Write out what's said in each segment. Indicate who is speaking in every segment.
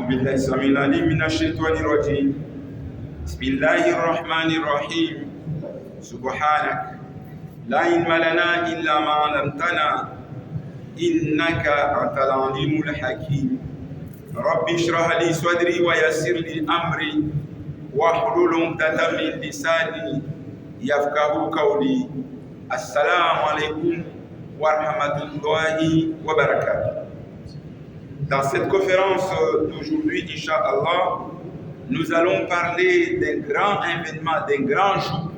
Speaker 1: أعوذ بالله السميع العليم من الشيطان الرجيم بسم الله الرحمن الرحيم سبحانك لا علم لنا إلا ما علمتنا إنك أنت العليم الحكيم رب اشرح لي صدري ويسر لي أمري واحلل عقدة من لساني يفقهوا قولي السلام عليكم ورحمة الله وبركاته. Dans cette conférence d'aujourd'hui, Inch'Allah, nous allons parler d'un grand événement, d'un grand jour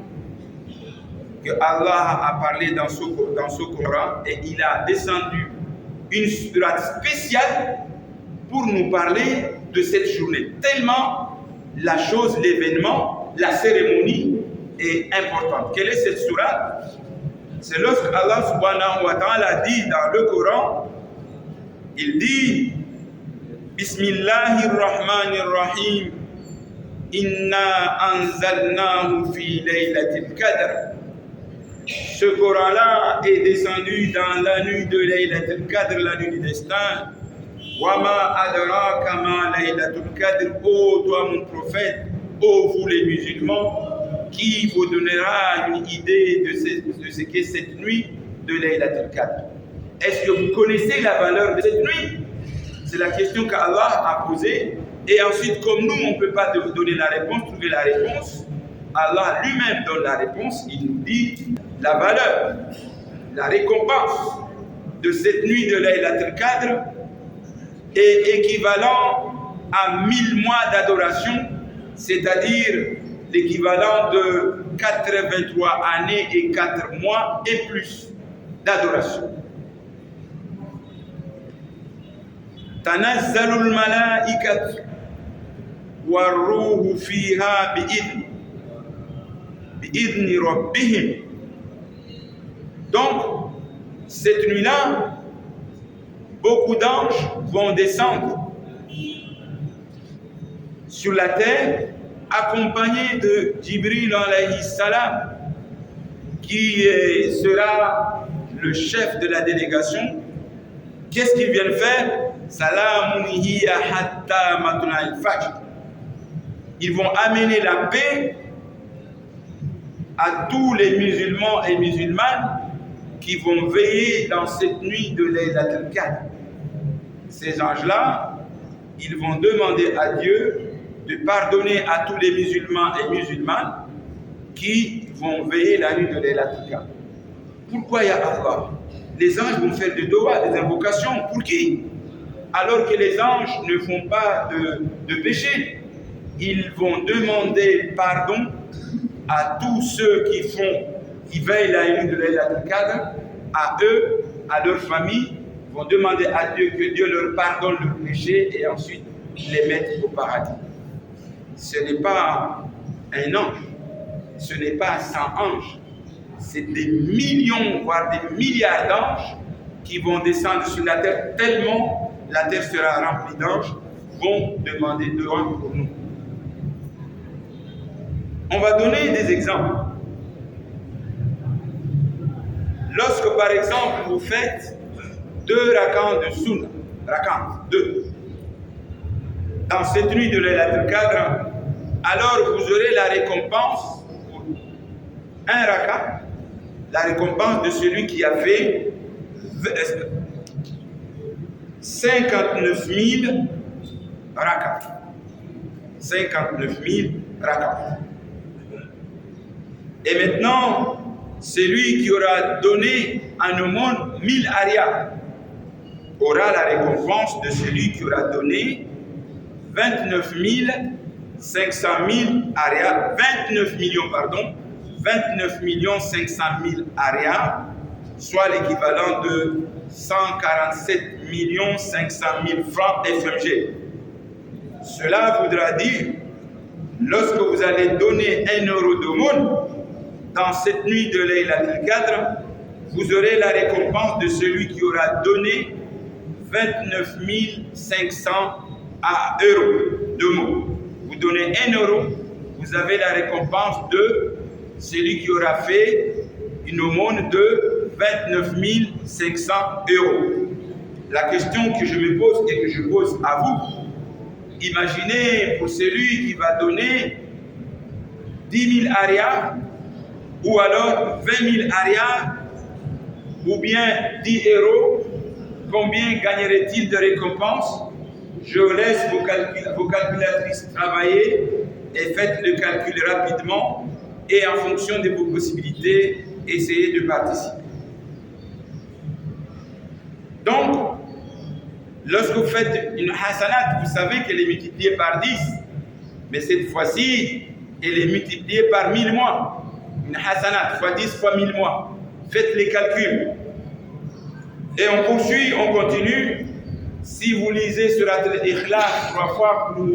Speaker 1: que Allah a parlé dans ce Coran, et il a descendu une sourate spéciale pour nous parler de cette journée. Tellement la chose, l'événement, la cérémonie est importante. Quelle est cette sourate? C'est lorsque Allah subhanahu wa ta'ala dit dans le Coran, il dit Bismillahirrahmanirrahim Inna anzalnahu fi laylatil qadr. Ce Coran-là est descendu dans la nuit de Laylatul Qadr, la nuit du destin. Wama adraka ma Laylatul Qadr, ô toi mon prophète, ô vous les musulmans, qui vous donnera une idée de ce qu'est cette nuit de Laylatul Qadr. Est-ce que vous connaissez la valeur de cette nuit? C'est la question qu'Allah a posée. Et ensuite, comme nous, on ne peut pas donner la réponse, trouver la réponse, Allah lui-même donne la réponse. Il nous dit la valeur, la récompense de cette nuit de Laylatul Qadr est équivalent à 1000 mois d'adoration, c'est-à-dire l'équivalent de 83 années et 4 mois et plus d'adoration. Tanazzalul malaikatu warruhu fiha bi'idni rabbihim. Donc, cette nuit-là, beaucoup d'anges vont descendre sur la terre, accompagnés de Jibril alayhi salam, qui sera le chef de la délégation. Qu'est-ce qu'ils viennent faire? Salamun hiya hatta matla'il fajr. Ils vont amener la paix à tous les musulmans et musulmanes qui vont veiller dans cette nuit de Laylatul Qadr. Ces anges-là, ils vont demander à Dieu de pardonner à tous les musulmans et musulmanes qui vont veiller la nuit de Laylatul Qadr. Pourquoi ya Allah? Les anges vont faire des doigts, des invocations. Pour qui? Alors que les anges ne font pas de péché. Ils vont demander pardon à tous ceux qui veillent la nuit de Laylatul Qadr, à eux, à leur famille, vont demander à Dieu que Dieu leur pardonne leurs péchés et ensuite les mette au paradis. Ce n'est pas un ange, ce n'est pas 100 anges, c'est des millions, voire des milliards d'anges qui vont descendre sur la terre, tellement la terre sera remplie d'anges, vont demander de rendre pour nous. On va donner des exemples. Lorsque par exemple vous faites 2 rak'ats de sunna, deux, dans cette nuit de Laylatul Qadr, alors vous aurez la récompense pour un rakat, la récompense de celui qui a fait 59 000 rakats. 59 000 rakats. Et maintenant, celui qui aura donné en aumône 1000 arias aura la récompense de celui qui aura donné 29 500 000 arias, 29 millions, pardon, 29 500 000 arias, soit l'équivalent de 147 500 000 francs FMG. Cela voudra dire, lorsque vous allez donner 1 euro d'aumône, dans cette nuit de Laylatul Qadr, vous aurez la récompense de celui qui aura donné 29 500 euros d'aumône. Vous donnez 1 euro, vous avez la récompense de celui qui aura fait une aumône de 29 500 euros. La question que je me pose et que je pose à vous, Imaginez pour celui qui va donner 10 000 arias, ou alors 20 000 arias, ou bien 10 euros, combien gagnerait-il de récompense? Je laisse vos calculatrices travailler et faites le calcul rapidement et en fonction de vos possibilités, essayez de participer. Donc, lorsque vous faites une hasanat, vous savez qu'elle est multipliée par 10, mais cette fois-ci, elle est multipliée par 1000 mois. Une hasanat, fois 10 fois 1000 mois. Faites les calculs. Et on poursuit, on continue. Si vous lisez Surat al-Ikhlas 3 fois, vous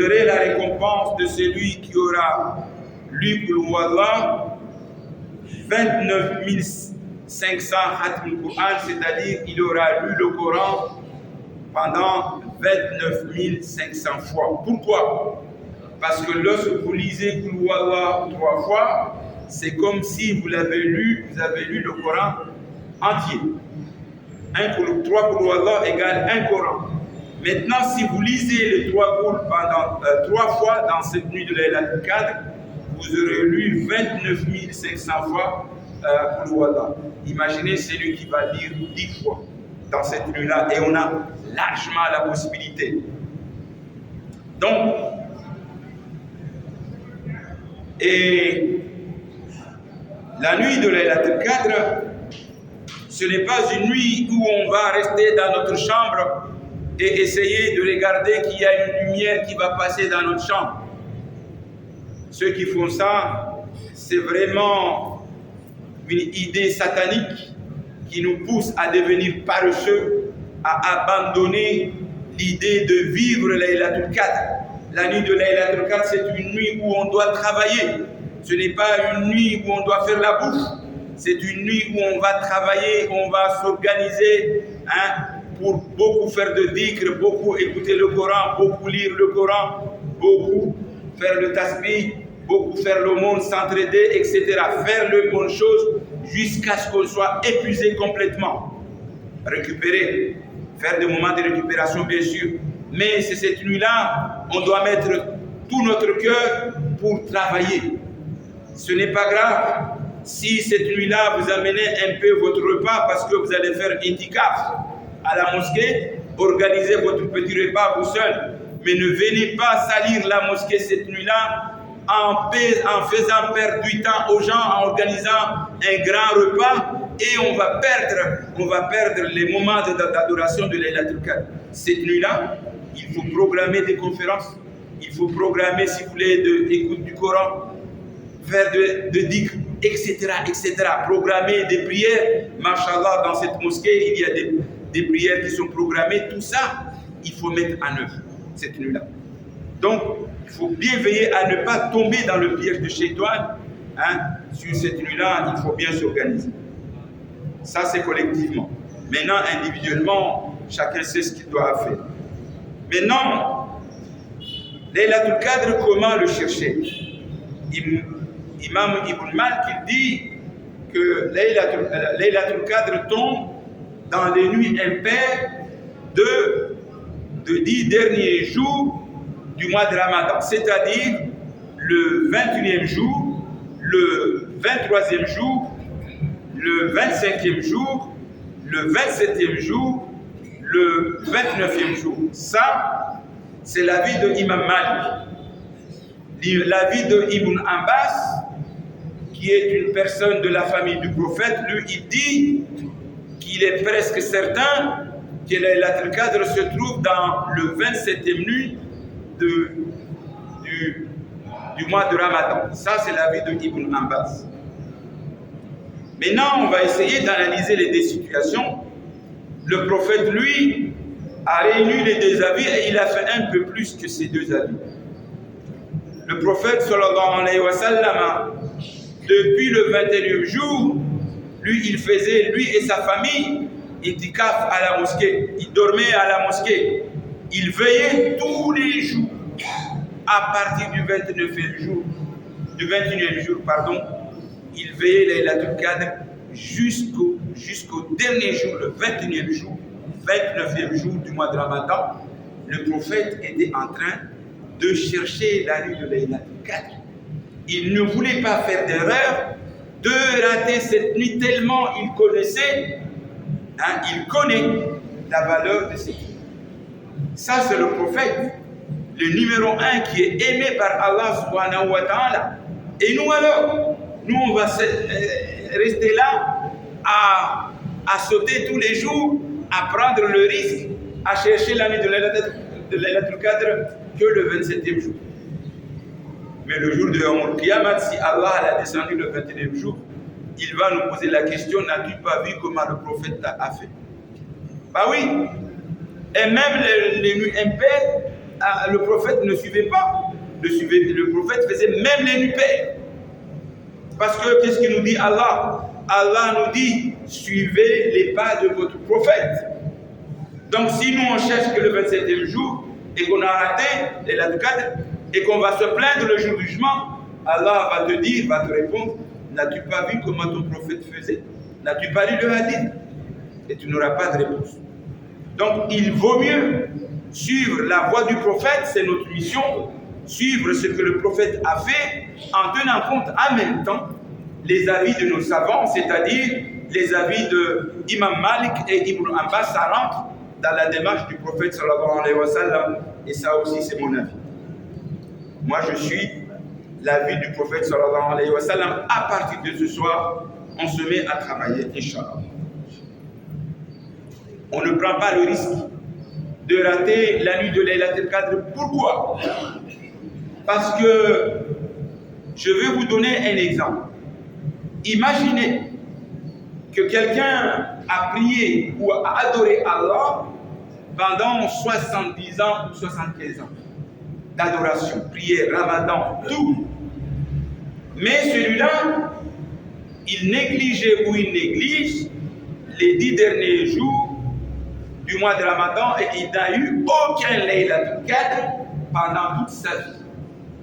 Speaker 1: aurez la récompense de celui qui aura lu Qul Huwallah 29 500 khatm al-Qur'an, c'est-à-dire il aura lu le Coran pendant 29 500 fois. Pourquoi? Parce que lorsque vous lisez Qul Huwallah 3 fois, c'est comme si vous avez lu le Coran entier. 3 Qul Huwallah égale 1 Coran. Maintenant, si vous lisez les 3 Qul pendant 3 fois dans cette nuit de Laylatul Qadr, vous aurez lu 29 500 fois Qul Huwallah. Imaginez celui qui va lire 10 fois dans cette nuit-là, et on a largement la possibilité. Donc, et la nuit de Laylatul Qadr, ce n'est pas une nuit où on va rester dans notre chambre et essayer de regarder qu'il y a une lumière qui va passer dans notre chambre. Ceux qui font ça, c'est vraiment une idée satanique qui nous pousse à devenir paresseux, à abandonner l'idée de vivre Laylatul Qadr. La nuit de Laylatul Qadr, c'est une nuit où on doit travailler. Ce n'est pas une nuit où on doit faire la bouffe. C'est une nuit où on va travailler, on va s'organiser pour beaucoup faire de dhikr, beaucoup écouter le Coran, beaucoup lire le Coran, beaucoup faire le tasbih, beaucoup faire l'aumône, s'entraider, etc. Faire les bonnes choses jusqu'à ce qu'on soit épuisé complètement. Récupérer, faire des moments de récupération bien sûr. Mais c'est cette nuit-là, on doit mettre tout notre cœur pour travailler. Ce n'est pas grave si cette nuit-là vous amenez un peu votre repas parce que vous allez faire itikaf à la mosquée, organisez votre petit repas vous seul, mais ne venez pas salir la mosquée cette nuit-là en faisant perdre du temps aux gens, en organisant un grand repas, et on va perdre les moments d'adoration de Laylatul Qadr. Cette nuit-là, il faut programmer des conférences, il faut programmer, si vous voulez, de l'écoute du Coran, faire de dhikr, etc., etc. Programmer des prières. Mashallah, dans cette mosquée, il y a des prières qui sont programmées. Tout ça, il faut mettre en œuvre cette nuit-là. Donc, il faut bien veiller à ne pas tomber dans le piège de Shaitan. Sur cette nuit-là, il faut bien s'organiser. Ça, c'est collectivement. Maintenant, individuellement, chacun sait ce qu'il doit faire. Maintenant, Laylatul Qadr, comment le chercher? Imam Ibn Malik dit que Laylatul Qadr tombe dans les nuits impaires de 10 derniers jours du mois de Ramadan, c'est-à-dire le 21e jour, le 23e jour, le 25e jour, le 27e jour, le 29e jour. Ça, c'est l'avis de Imam Malik. L'avis de Ibn Abbas, qui est une personne de la famille du prophète, lui, il dit qu'il est presque certain que Laylatul Qadr se trouve dans le 27e nuit du mois de Ramadan. Ça, c'est l'avis de Ibn Abbas. Maintenant, on va essayer d'analyser les deux situations. Le prophète, lui, a réuni les deux avis et il a fait un peu plus que ces deux avis. Le prophète, sallallahu alayhi wa sallam, depuis le 21e jour, lui, il faisait, lui et sa famille, itikaf à la mosquée. Il dormait à la mosquée. Il veillait tous les jours. À partir du 29e jour, du 21e jour, pardon, il veillait Laylatul Qadr jusqu'au dernier jour, le 21e jour. 29e jour du mois de Ramadan, le prophète était en train de chercher la nuit de Laylatul Qadr. Il ne voulait pas faire d'erreur, de rater cette nuit tellement il connaissait, il connaît la valeur de cette nuit. Ça, c'est le prophète, le numéro 1 qui est aimé par Allah subhanahu wa ta'ala. Et nous alors, nous on va rester là à sauter tous les jours, à prendre le risque, à chercher la nuit de Laylatul Qadr que le 27e jour. Mais le jour de Yawm al-Qiyamah, si Allah l'a descendu le 21e jour, il va nous poser la question, n'as-tu pas vu comment le prophète a fait? Bah oui. Et même les nuits impaires, le prophète ne suivait pas. Le prophète faisait même les nuits paires. Parce que qu'est-ce qu'il nous dit Allah? Allah nous dit, suivez les pas de votre prophète. Donc si nous on cherche que le 27e jour et qu'on a raté les Laylatul Qadr et qu'on va se plaindre le jour du jugement, Allah va te dire, va te répondre, n'as-tu pas vu comment ton prophète faisait? N'as-tu pas lu le hadith? Et tu n'auras pas de réponse. Donc il vaut mieux suivre la voie du prophète, c'est notre mission, suivre ce que le prophète a fait en tenant compte en même temps les avis de nos savants, c'est-à-dire les avis de Imam Malik et Ibn Abbas, ça rentre dans la démarche du prophète sallallahu alayhi wa sallam, et ça aussi c'est mon avis. Moi je suis l'avis du prophète sallallahu alayhi wa sallam. À partir de ce soir, on se met à travailler, Inch'Allah. On ne prend pas le risque de rater la nuit de Laylatul Qadr. Pourquoi? Parce que je vais vous donner un exemple. Imaginez que quelqu'un a prié ou a adoré Allah pendant 70 ans ou 75 ans d'adoration, prière, ramadan, tout. Mais celui-là, il négligeait ou il néglige les 10 derniers jours du mois de Ramadan et il n'a eu aucun Laylatul Qadr pendant toute sa vie.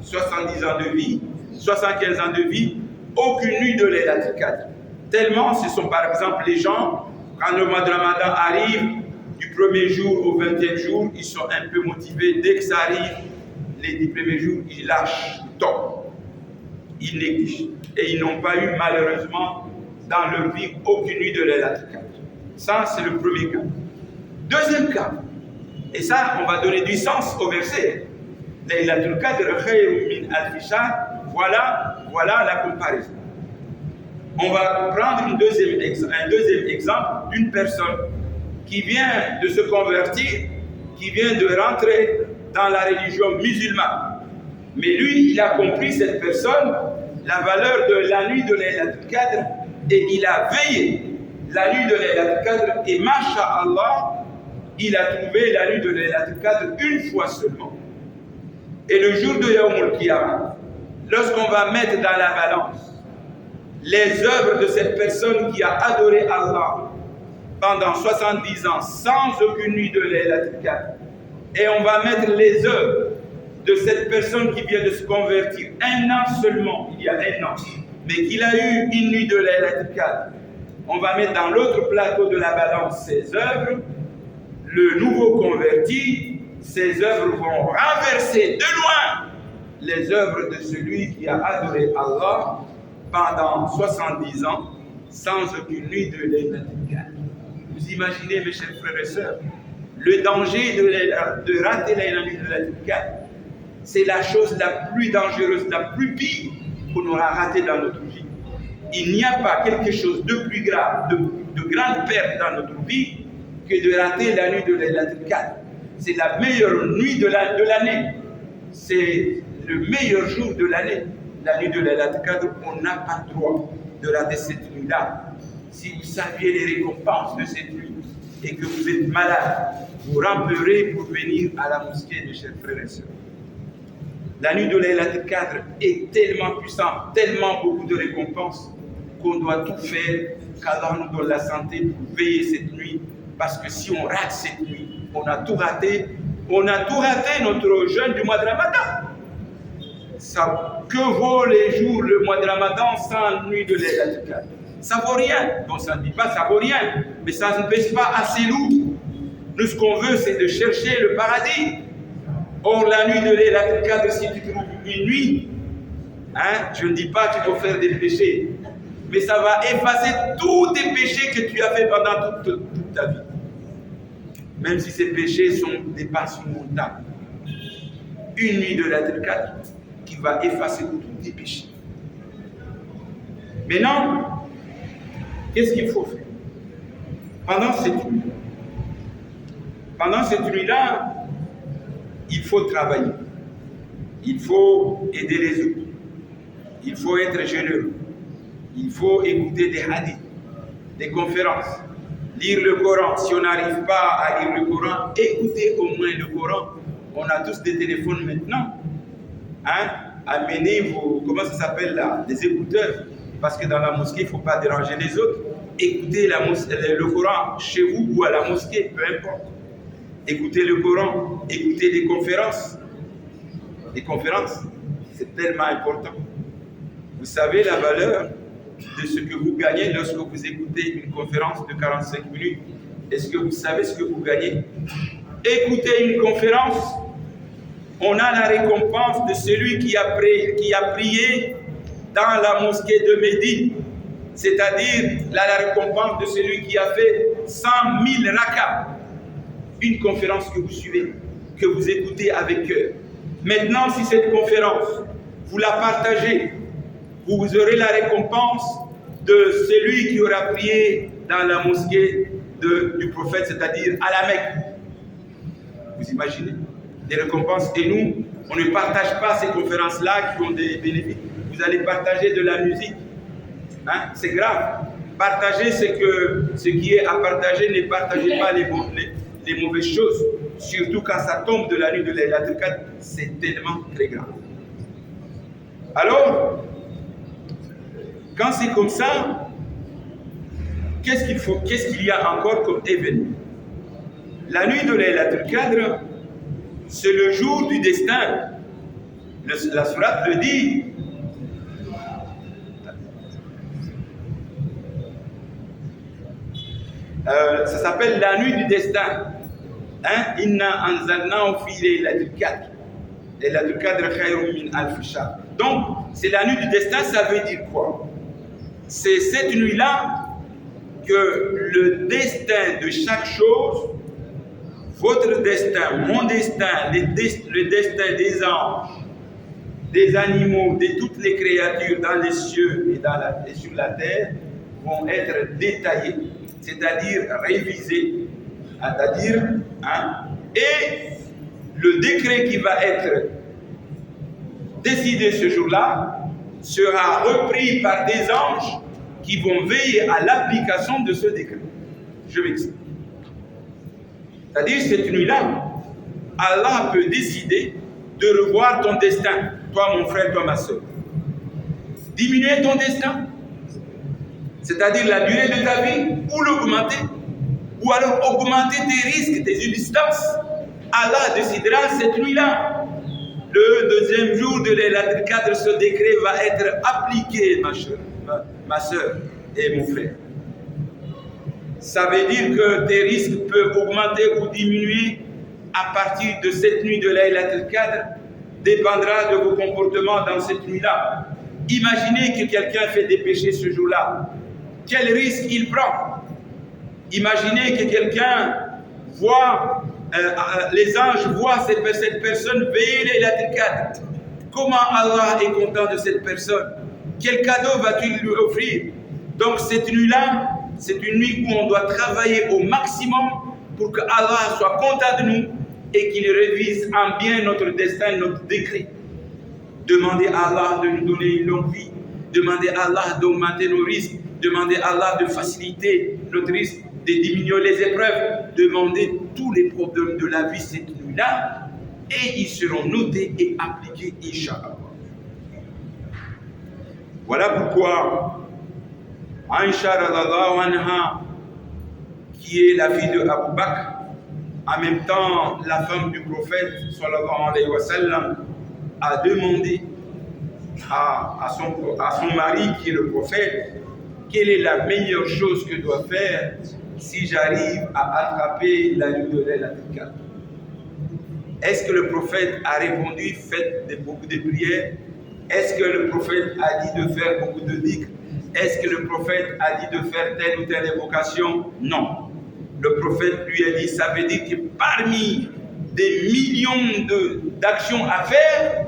Speaker 1: 70 ans de vie, 75 ans de vie, aucune nuit de Laylatul Qadr. Tellement ce sont par exemple les gens, quand le mois de Ramadan arrive, du premier jour au 20e jour, ils sont un peu motivés. Dès que ça arrive, les 10 premiers jours, ils lâchent, top. Ils négligent. Et ils n'ont pas eu malheureusement dans leur vie aucune nuit de Laylatul Qadr. Ça, c'est le premier cas. Deuxième cas, et ça, on va donner du sens au verset. Laylatul Qadr khayrun min alfi shahr. Voilà la comparaison. On va prendre un deuxième exemple d'une personne qui vient de se convertir, qui vient de rentrer dans la religion musulmane. Mais lui, il a compris, cette personne, la valeur de la nuit de Laylatul Qadr, et il a veillé la nuit de Laylatul Qadr, et masha'Allah, il a trouvé la nuit de Laylatul Qadr une fois seulement. Et le jour de Yawm al-Qiyamah, lorsqu'on va mettre dans la balance les œuvres de cette personne qui a adoré Allah pendant 70 ans sans aucune nuit de Laylatul Qadr, et on va mettre les œuvres de cette personne qui vient de se convertir un an seulement, il y a un an, mais qu'il a eu une nuit de Laylatul Qadr, on va mettre dans l'autre plateau de la balance ses œuvres. Le nouveau converti, ses œuvres vont renverser de loin les œuvres de celui qui a adoré Allah pendant 70 ans sans aucune nuit de Laylatul Qadr. Vous imaginez, mes chers frères et sœurs, le danger de rater la nuit de Laylatul Qadr. C'est la chose la plus dangereuse, la plus pire qu'on aura raté dans notre vie. Il n'y a pas quelque chose de plus grave, de grande perte dans notre vie que de rater la nuit de Laylatul Qadr. C'est la meilleure nuit de l'année. C'est le meilleur jour de l'année. La nuit de Laylatul Qadr, on n'a pas le droit de rater cette nuit-là. Si vous saviez les récompenses de cette nuit et que vous êtes malade, vous ramperez pour venir à la mosquée, mes chers frères et sœurs. La nuit de Laylatul Qadr est tellement puissante, tellement beaucoup de récompenses qu'on doit tout faire qu'Allah nous donne la santé pour veiller cette nuit. Parce que si on rate cette nuit, on a tout raté. On a tout raté notre jeûne du mois de Ramadan. Ça, que vaut les jours, le mois de Ramadan sans nuit de Laylatul Qadr? Ça vaut rien. Bon, ça ne dit pas ça vaut rien, mais ça ne pèse pas assez lourd Nous, ce qu'on veut, c'est de chercher le paradis. Or, la nuit de Laylatul Qadr, si tu trouves une nuit, je ne dis pas qu'il faut faire des péchés, mais ça va effacer tous tes péchés que tu as fait pendant toute ta vie. Même si ces péchés dépassent une montagne. Une nuit de Laylatul Qadr qui va effacer tous tes péchés. Maintenant, qu'est-ce qu'il faut faire pendant cette nuit-là, il faut travailler. Il faut aider les autres. Il faut être généreux. Il faut écouter des hadiths, des conférences, lire le Coran. Si on n'arrive pas à lire le Coran, écoutez au moins le Coran. On a tous des téléphones maintenant. Amenez vos, comment ça s'appelle là, des écouteurs. Parce que dans la mosquée, il ne faut pas déranger les autres. Écoutez le Coran chez vous ou à la mosquée, peu importe. Écoutez le Coran, écoutez des conférences. Les conférences, c'est tellement important. Vous savez la valeur de ce que vous gagnez lorsque vous écoutez une conférence de 45 minutes. Est-ce que vous savez ce que vous gagnez? Écoutez une conférence, on a la récompense de celui qui a prié dans la mosquée de Médine. C'est-à-dire la récompense de celui qui a fait 100 000 rakats. Une conférence que vous suivez, que vous écoutez avec cœur. Maintenant, si cette conférence, vous la partagez, vous aurez la récompense de celui qui aura prié dans la mosquée du prophète, c'est-à-dire à la Mecque. Vous imaginez des récompenses. Et nous, on ne partage pas ces conférences-là qui ont des bénéfices. Vous allez partager de la musique. C'est grave. Partagez ce qui est à partager, ne partagez pas les mauvaises choses. Surtout quand ça tombe de la nuit de Laylatul Qadr, c'est tellement très grave. Alors, quand c'est comme ça, qu'est-ce qu'il y a encore comme événement? La nuit de Laylatul Qadr, c'est le jour du destin. La sourate le dit. Ça s'appelle la nuit du destin. Inna anzalnahu fi laylatil qadr. Laylatul qadr khayrun min alf shahr. Donc, c'est la nuit du destin, ça veut dire quoi? C'est cette nuit-là que le destin de chaque chose, votre destin, mon destin, le destin des anges, des animaux, de toutes les créatures dans les cieux et sur la terre, vont être détaillés, c'est-à-dire révisés, et le décret qui va être décidé ce jour-là sera repris par des anges qui vont veiller à l'application de ce décret. Je m'explique. C'est-à-dire, cette nuit-là, Allah peut décider de revoir ton destin, toi mon frère, toi ma soeur. Diminuer ton destin, c'est-à-dire la durée de ta vie, ou l'augmenter, ou alors augmenter tes risques, tes subsistances. Allah décidera cette nuit-là. Le deuxième jour de Laylatul Qadr, ce décret va être appliqué, ma soeur et mon frère. Ça veut dire que tes risques peuvent augmenter ou diminuer à partir de cette nuit de Laylatul Qadr, dépendra de vos comportements dans cette nuit-là. Imaginez que quelqu'un fait des péchés ce jour-là. Quel risque il prend? Imaginez que quelqu'un voit, les anges voient cette personne veiller Laylatul Qadr. Comment Allah est content de cette personne? Quel cadeau vas-tu lui offrir? Donc cette nuit-là, c'est une nuit où on doit travailler au maximum pour que Allah soit content de nous et qu'il révise en bien notre destin, notre décret. Demandez à Allah de nous donner une longue vie. Demandez à Allah d'augmenter nos risques. Demandez à Allah de faciliter notre risque, de diminuer les épreuves. Demandez tous les problèmes de la vie cette nuit-là et ils seront notés et appliqués, Inch'Allah. Voilà pourquoi Aïcha radhiyallahu anha, qui est la fille de Abu Bakr, en même temps la femme du prophète sallallahu alayhi wa sallam, a demandé à son mari qui est le prophète quelle est la meilleure chose que doit faire si j'arrive à attraper la nuit de Laylatul Qadr. Est-ce que le prophète a répondu, faites beaucoup de prières? Est-ce que le prophète a dit de faire beaucoup de dhikr? Est-ce que le prophète a dit de faire telle ou telle évocation? Non. Le prophète lui a dit, ça veut dire que parmi des millions d'actions à faire,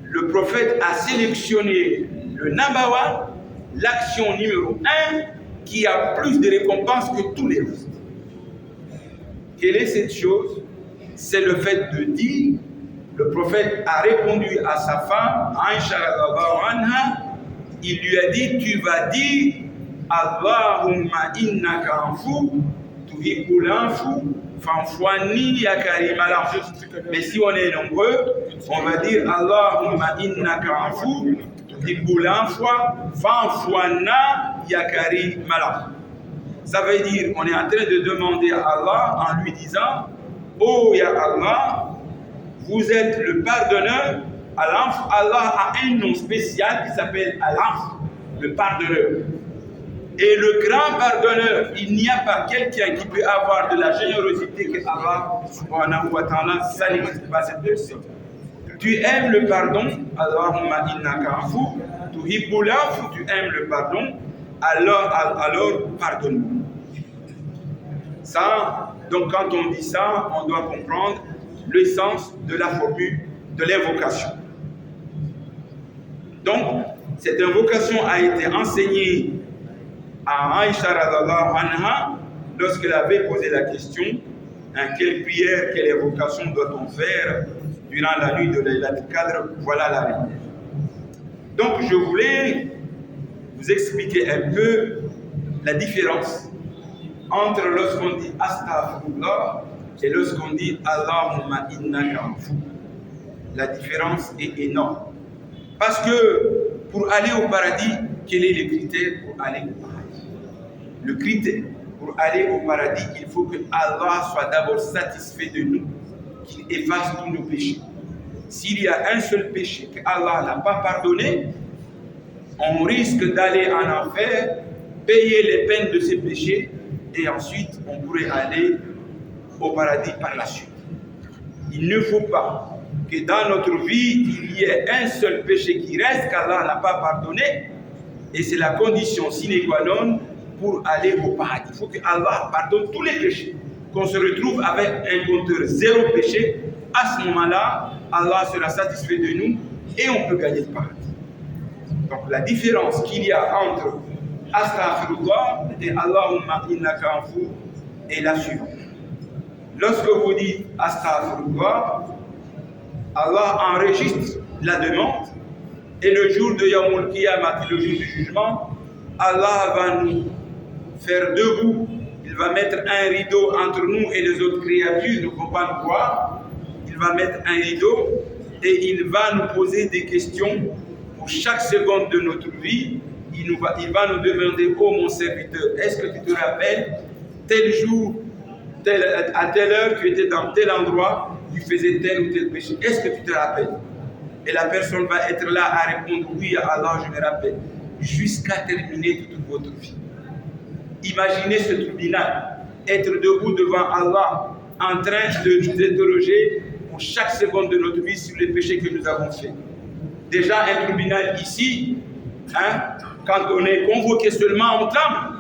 Speaker 1: le prophète a sélectionné le number one, l'action numéro 1, qui a plus de récompenses que tous les autres. Quelle est cette chose? C'est le fait de dire, le prophète a répondu à sa femme, Aïcha radhiyallahu anha, il lui a dit, tu vas dire, Allahumma innaka afu, tuhibbul afu, fanfouani ya karim. Alors, mais si on est nombreux, on va dire, Allahumma innaka afu, tuhibbul afu, fanfouana ya karim. Ça veut dire, on est en train de demander à Allah en lui disant, oh ya Allah, vous êtes le pardonneur. Allah a un nom spécial qui s'appelle Al-Af, le pardonneur. Et le grand pardonneur, il n'y a pas quelqu'un qui peut avoir de la générosité que Allah subhanahu wa ta'ala, ça n'existe pas cette personne. Tu aimes le pardon, Allahumma innaka afu, tuhibbul afu, tu aimes le pardon, alors pardonne-nous. Ça, donc quand on dit ça, on doit comprendre le sens de la formule de l'invocation. Donc, cette invocation a été enseignée à Aïcha radhiyallahu anha lorsqu'elle avait posé la question, quelle prière, quelle invocation doit-on faire durant la nuit de Laylatul Qadr? Voilà la réponse. Donc, je voulais vous expliquer un peu la différence entre lorsqu'on dit Astaghfirullah et lorsqu'on dit Allahumma innaka afu. La différence est énorme. Parce que pour aller au paradis, quel est le critère pour aller au paradis? Le critère pour aller au paradis, il faut que Allah soit d'abord satisfait de nous, qu'il efface tous nos péchés. S'il y a un seul péché que Allah n'a pas pardonné, on risque d'aller en enfer, payer les peines de ces péchés, et ensuite on pourrait aller au paradis par la suite. Il ne faut pas que dans notre vie, il y ait un seul péché qui reste qu'Allah n'a pas pardonné, et c'est la condition sine qua non pour aller au paradis. Il faut que Allah pardonne tous les péchés, qu'on se retrouve avec un compteur zéro péché. À ce moment-là, Allah sera satisfait de nous et on peut gagner le paradis. Donc la différence qu'il y a entre Astaghfirullah et Allahumma innaka afu est la suivante. Lorsque vous dites Astaghfirullah, Allah enregistre la demande et le jour de Yawmul Qiyamah, le jour du jugement, Allah va nous faire debout. Il va mettre un rideau entre nous et les autres créatures, ne vont pas nous voir. Il va mettre un rideau et il va nous poser des questions pour chaque seconde de notre vie. Il va nous demander, oh mon serviteur, est-ce que tu te rappelles, tel jour, à telle heure, tu étais dans tel endroit, tu faisais tel ou tel péché. Est-ce que tu te rappelles? Et la personne va être là à répondre, oui, Allah, je me rappelle, jusqu'à terminer toute votre vie. Imaginez ce tribunal, être debout devant Allah, en train de nous interroger pour chaque seconde de notre vie sur les péchés que nous avons faits. Déjà, un tribunal ici, quand on est convoqué seulement, on tremble.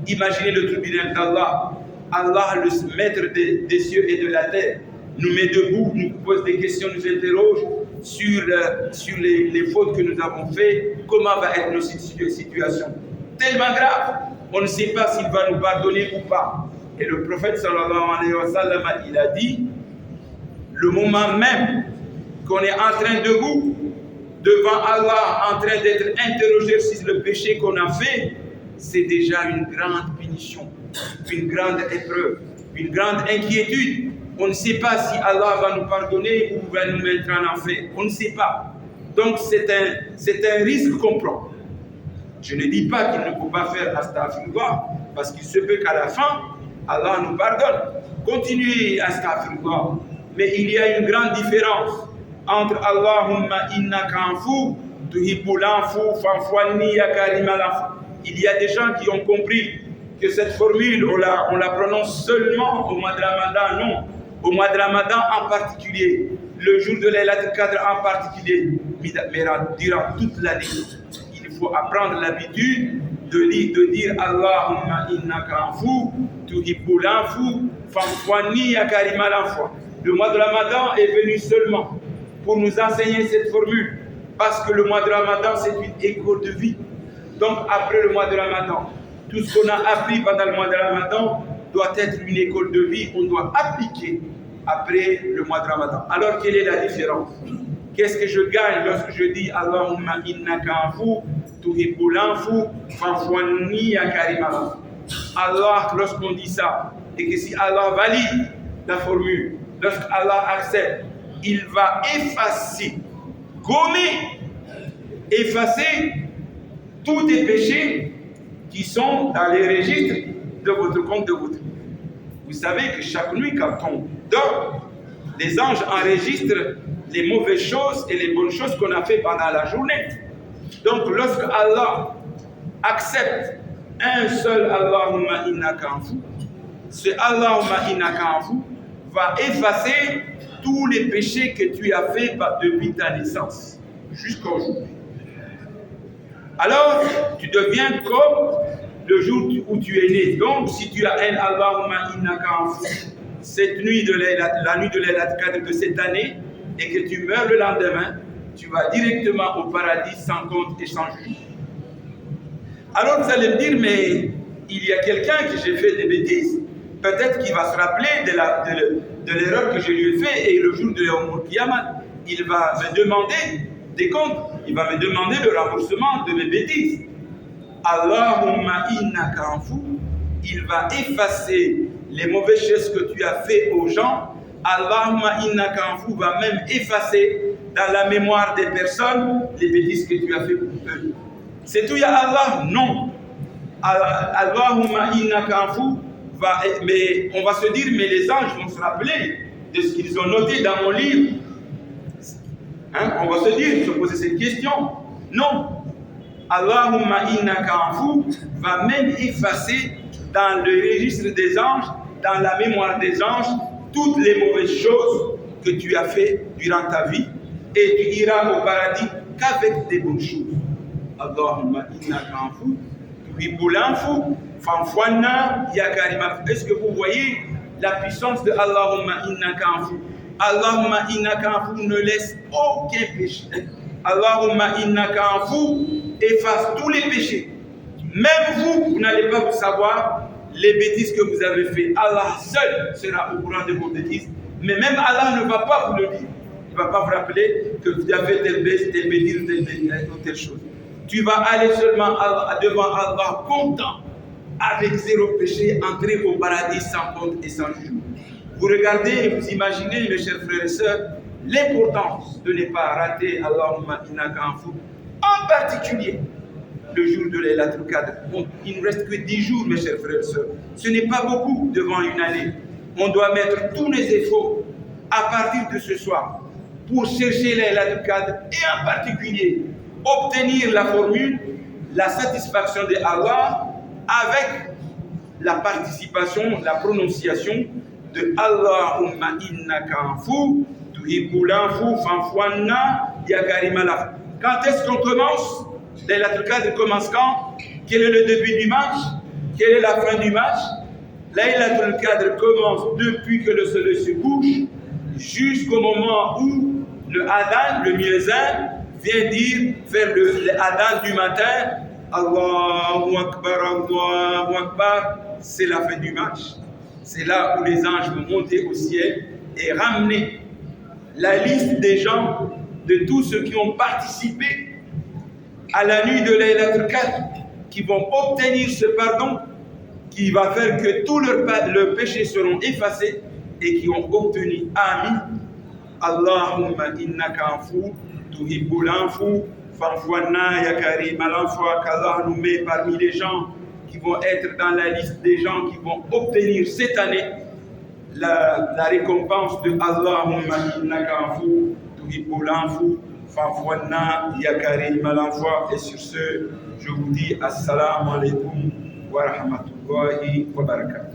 Speaker 1: Imaginez le tribunal d'Allah. Allah, le maître des cieux et de la terre, nous met debout, nous pose des questions, nous interroge sur les fautes que nous avons faites, comment va être nos situations. Tellement grave, on ne sait pas s'il va nous pardonner ou pas. Et le prophète sallallahu alayhi wa sallam, il a dit, le moment même qu'on est en train debout, devant Allah, en train d'être interrogé sur le péché qu'on a fait, c'est déjà une grande punition, une grande épreuve, une grande inquiétude. On ne sait pas si Allah va nous pardonner ou va nous mettre en enfer. On ne sait pas. Donc c'est un risque qu'on prend. Je ne dis pas qu'il ne faut pas faire Astaghfirullah, parce qu'il se peut qu'à la fin, Allah nous pardonne. Continuez Astaghfirullah. Mais il y a une grande différence entre Allahumma innaka afu, tuhibbul afu, fanfouani ya karim al afu. Il y a des gens qui ont compris que cette formule, on la prononce seulement au mois de Ramadan. Non, au mois de Ramadan en particulier, le jour de Laylatul Qadr en particulier, mais durant toute l'année. Il faut apprendre l'habitude de dire Allahumma innaka afu, tuhibbul afu, fa'fouani ya karimal afu. Le mois de Ramadan est venu seulement pour nous enseigner cette formule, parce que le mois de Ramadan, c'est une école de vie. Donc, après le mois de Ramadan, tout ce qu'on a appris pendant le mois de Ramadan doit être une école de vie, on doit appliquer après le mois de Ramadan. Alors, quelle est la différence? Qu'est-ce que je gagne lorsque je dis Allahumma innaka afu, tuhibbul afu, fa'fouani ya karimal afu? Allah, lorsqu'on dit ça, et que si Allah valide la formule, lorsque Allah accepte, il va effacer, gommer, effacer tous les péchés qui sont dans les registres de votre compte de votre vie. Vous savez que chaque nuit, quand on dort, les anges enregistrent les mauvaises choses et les bonnes choses qu'on a fait pendant la journée. Donc, lorsque Allah accepte un seul Allahumma innaka afu, ce Allahumma innaka afu va effacer tous les péchés que tu as fait depuis ta naissance jusqu'à aujourd'hui. Alors, tu deviens comme le jour où tu es né. Donc, si tu as un Allahumma innaka afu, cette nuit la nuit de Laylatul Qadr de cette année, et que tu meurs le lendemain, tu vas directement au paradis sans compte et sans jugement. Alors vous allez me dire, mais il y a quelqu'un que j'ai fait des bêtises, peut-être qu'il va se rappeler de l'erreur que je lui ai faite, et le jour de Yawm al-Qiyamah, il va me demander des comptes, il va me demander le remboursement de mes bêtises. Allahumma innaka afu, il va effacer les mauvaises choses que tu as fait aux gens. Allahumma innaka afu va même effacer dans la mémoire des personnes les bêtises que tu as fait pour eux. C'est tout, ya Allah? Non. Allahumma innaka afu va, mais on va se dire, mais les anges vont se rappeler de ce qu'ils ont noté dans mon livre. Hein? On va se dire, se poser cette question. Non. Allahumma innaka afu va même effacer dans le registre des anges, dans la mémoire des anges, toutes les mauvaises choses que tu as fait durant ta vie, et tu iras au paradis qu'avec des bonnes choses. Allahumma innaka afu, tuhibbul afu, fa'fouana ya karimal afu. Est-ce que vous voyez la puissance de Allahumma innaka afu? Allahumma innaka afu ne laisse aucun péché. Allahumma innaka afu efface tous les péchés. Même vous n'allez pas vous savoir les bêtises que vous avez fait. Allah seul sera au courant de vos bêtises. Mais même Allah ne va pas vous le dire. Il ne va pas vous rappeler que vous avez telle bêtise, telle chose. Tu vas aller seulement devant Allah content, avec zéro péché, entrer au paradis sans compte et sans jugement. Vous regardez et vous imaginez, mes chers frères et sœurs, l'importance de ne pas rater Allahumma innaka afu, en particulier le jour de Laylatul Qadr. Il ne reste que 10 jours, mes chers frères et sœurs. Ce n'est pas beaucoup devant une année. On doit mettre tous les efforts à partir de ce soir pour chercher Laylatul Qadr et en particulier obtenir la formule, la satisfaction de Allah avec la participation, la prononciation de Allahumma innaka afu, tuhibbul afu, fa'fouana ya karimal afu. Quand est-ce qu'on commence? Laylatul Qadr commence quand? Quel est le début du match? Quelle est la fin du match? Laylatul Qadr commence depuis que le soleil se couche jusqu'au moment où le adhan, le muezzin, vient dire, faire le adhan du matin. Allahu Akbar, Allahu Akbar. C'est la fin du match. C'est là où les anges vont monter au ciel et ramener la liste des gens, de tous ceux qui ont participé à la nuit de Laylatul Qadr, qui vont obtenir ce pardon, qui va faire que tous leurs péchés seront effacés et qui ont obtenu Amin. Allahumma innaka afu, tuhibbul afu, fa'fouana ya karimal afu. Qu'Allah nous met parmi les gens qui vont être dans la liste des gens qui vont obtenir cette année la récompense de Allahumma innaka afu, tuhibbul afu, fa'fouana ya karimal afu. Et sur ce, je vous dis assalamu alaikum wa rahmatullah. rahmatullahi wa barakatuh.